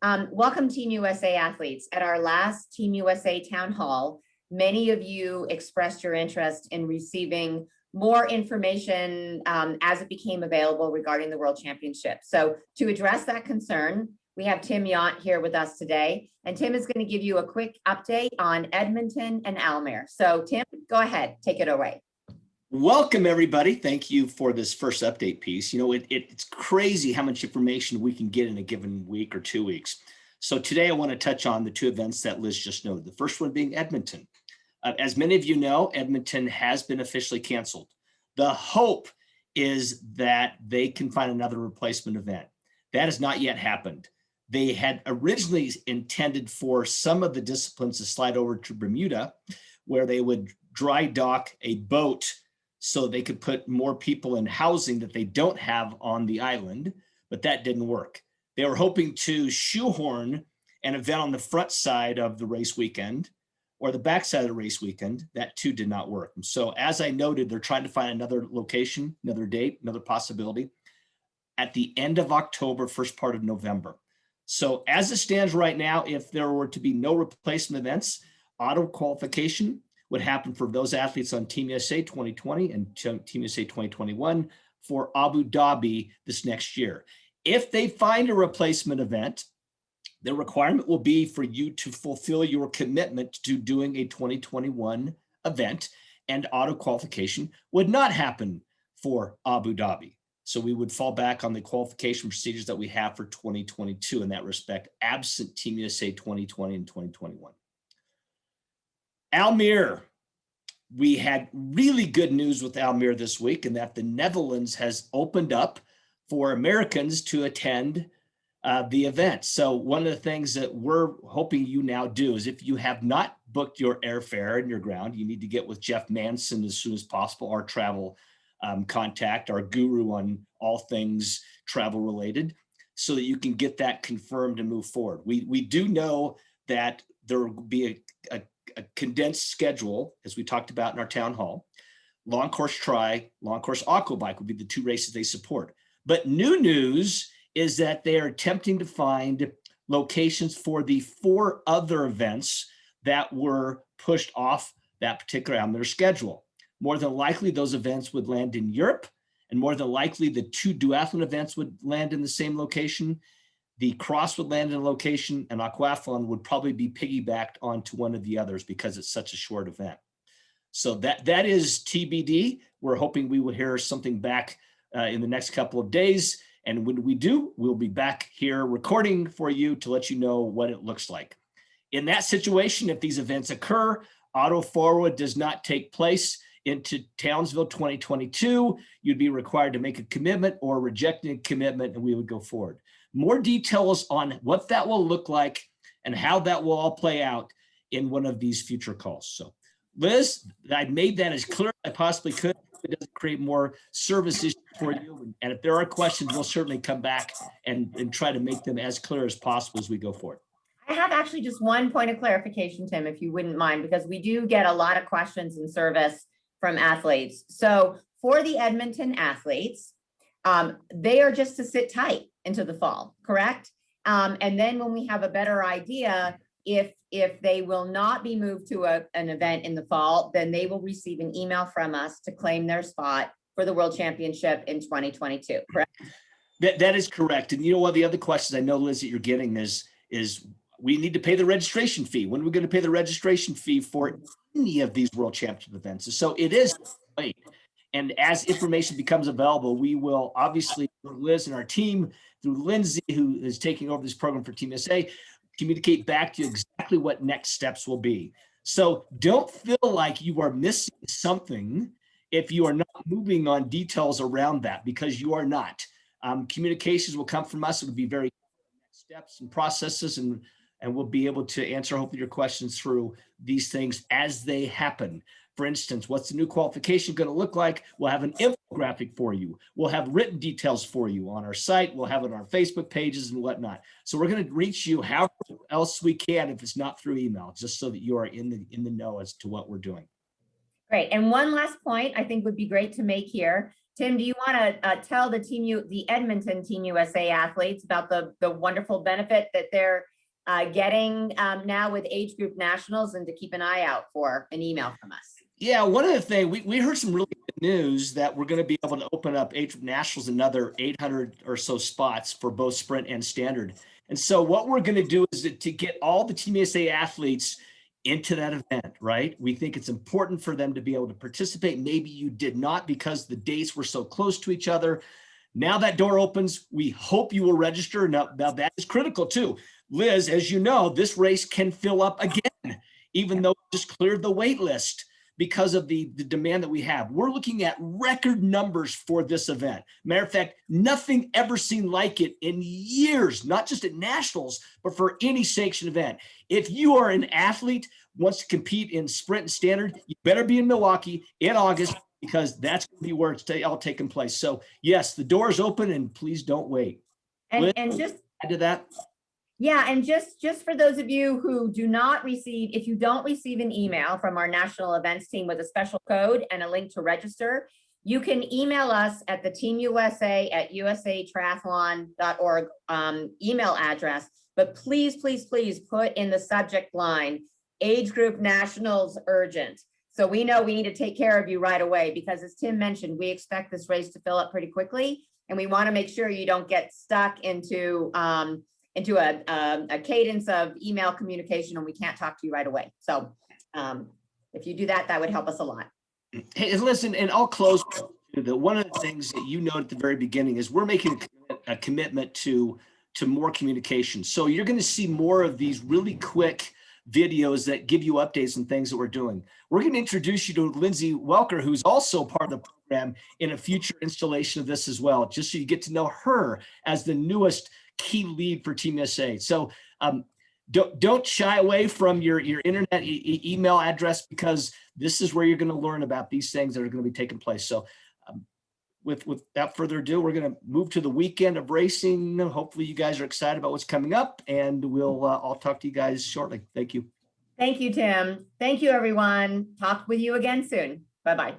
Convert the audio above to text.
Welcome Team USA athletes. At our last Team USA town hall, many of you expressed your interest in receiving more information as it became available regarding the World Championship. So to address that concern, we have Tim Yount here with us today, and Tim is going to give you a quick update on Edmonton and Almere. So Tim, go ahead, take it away. Welcome, everybody. Thank you for this first update piece. You know, it's crazy how much information we can get in a given week or 2 weeks. So today I want to touch on the two events that Liz just noted. The first one being Edmonton. As many of you know, Edmonton has been officially canceled. The hope is that they can find another replacement event. That has not yet happened. They had originally intended for some of the disciplines to slide over to Bermuda, where they would dry dock a boat so they could put more people in housing that they don't have on the island, but that didn't work. They were hoping to shoehorn an event on the front side of the race weekend or the back side of the race weekend. That too did not work. And so as I noted, they're trying to find another location, another date, another possibility at the end of October, first part of November. So as it stands right now, if there were to be no replacement events, auto qualification would happen for those athletes on Team USA 2020 and Team USA 2021 for Abu Dhabi this next year. If they find a replacement event, the requirement will be for you to fulfill your commitment to doing a 2021 event, and auto qualification would not happen for Abu Dhabi. So we would fall back on the qualification procedures that we have for 2022 in that respect, absent Team USA 2020 and 2021. Almere, we had really good news with Almere this week, in that the Netherlands has opened up for Americans to attend the event. So one of the things that we're hoping you now do is, if you have not booked your airfare and your ground, you need to get with Jeff Manson as soon as possible, our travel contact, our guru on all things travel related, so that you can get that confirmed and move forward. We do know that there will be a condensed schedule, as we talked about in our town hall. Long course tri, long course aquabike would be the two races they support. But new news is that they are attempting to find locations for the 4 other events that were pushed off that particular on their schedule. More than likely, those events would land in Europe, and more than likely, the 2 duathlon events would land in the same location. The cross would land in a location, and aquathlon would probably be piggybacked onto one of the others because it's such a short event. So that is TBD. We're hoping we will hear something back in the next couple of days. And when we do, we'll be back here recording for you to let you know what it looks like. In that situation, if these events occur, auto forward does not take place into Townsville 2022, you'd be required to make a commitment or reject a commitment, and we would go forward. More details on what that will look like and how that will all play out in one of these future calls. So Liz, I made that as clear as I possibly could. It doesn't create more service issues for you. And if there are questions, we'll certainly come back and try to make them as clear as possible as we go forward. I have actually just one point of clarification, Tim, if you wouldn't mind, because we do get a lot of questions in service from athletes. So for the Edmonton athletes, they are just to sit tight into the fall, correct? And then when we have a better idea, if they will not be moved to an event in the fall, then they will receive an email from us to claim their spot for the World Championship in 2022, correct? That is correct. And you know what, the other questions I know, Liz, that you're getting is we need to pay the registration fee. When are we going to pay the registration fee for any of these World Championship events? So it is late. And as information becomes available, we will obviously, Liz and our team, through Lindsay, who is taking over this program for Team USA, communicate back to you exactly what next steps will be. So don't feel like you are missing something if you are not moving on details around that, because you are not. Communications will come from us. It will be very next steps and processes, and we'll be able to answer hopefully your questions through these things as they happen. For instance, what's the new qualification going to look like? We'll have an infographic for you. We'll have written details for you on our site. We'll have it on our Facebook pages and whatnot. So we're going to reach you however else we can, if it's not through email, just so that you are in the know as to what we're doing. Great. And one last point I think would be great to make here. Tim, do you want to tell the Edmonton Team USA athletes about the wonderful benefit that they're getting now with age group nationals, and to keep an eye out for an email from us? Yeah, one of the things we heard some really good news that we're going to be able to open up age group nationals another 800 or so spots for both sprint and standard. And so what we're going to do is to get all the Team USA athletes into that event, right? We think it's important for them to be able to participate. Maybe you did not because the dates were so close to each other. Now that door opens, we hope you will register. Now that is critical too. Liz, as you know, this race can fill up again, even though we just cleared the wait list because of the demand that we have. We're looking at record numbers for this event. Matter of fact, nothing ever seen like it in years, not just at nationals, but for any sanctioned event. If you are an athlete, wants to compete in sprint and standard, you better be in Milwaukee in August, because that's going to be where it's all taking place. So yes, the door is open, and please don't wait. And Liz, just add to that. Yeah, and just for those of you who do not receive, if you don't receive an email from our national events team with a special code and a link to register, you can email us at the teamusa@usatriathlon.org email address. But please, please, please put in the subject line, age group nationals urgent. So we know we need to take care of you right away, because as Tim mentioned, we expect this race to fill up pretty quickly. And we want to make sure you don't get stuck into a cadence of email communication and we can't talk to you right away. So if you do that, that would help us a lot. Hey, listen, and I'll close with one of the things that you noted at the very beginning is we're making a commitment to more communication. So you're going to see more of these really quick videos that give you updates and things that we're doing. We're going to introduce you to Lindsay Welker, who's also part of the program in a future installation of this as well, just so you get to know her as the newest key lead for Team USA. So don't shy away from your internet email address, because this is where you're going to learn about these things that are going to be taking place. So without further ado, we're going to move to the weekend of racing. Hopefully you guys are excited about what's coming up, and I'll talk to you guys shortly. Thank you. Thank you, Tim. Thank you, everyone. Talk with you again soon. Bye-bye.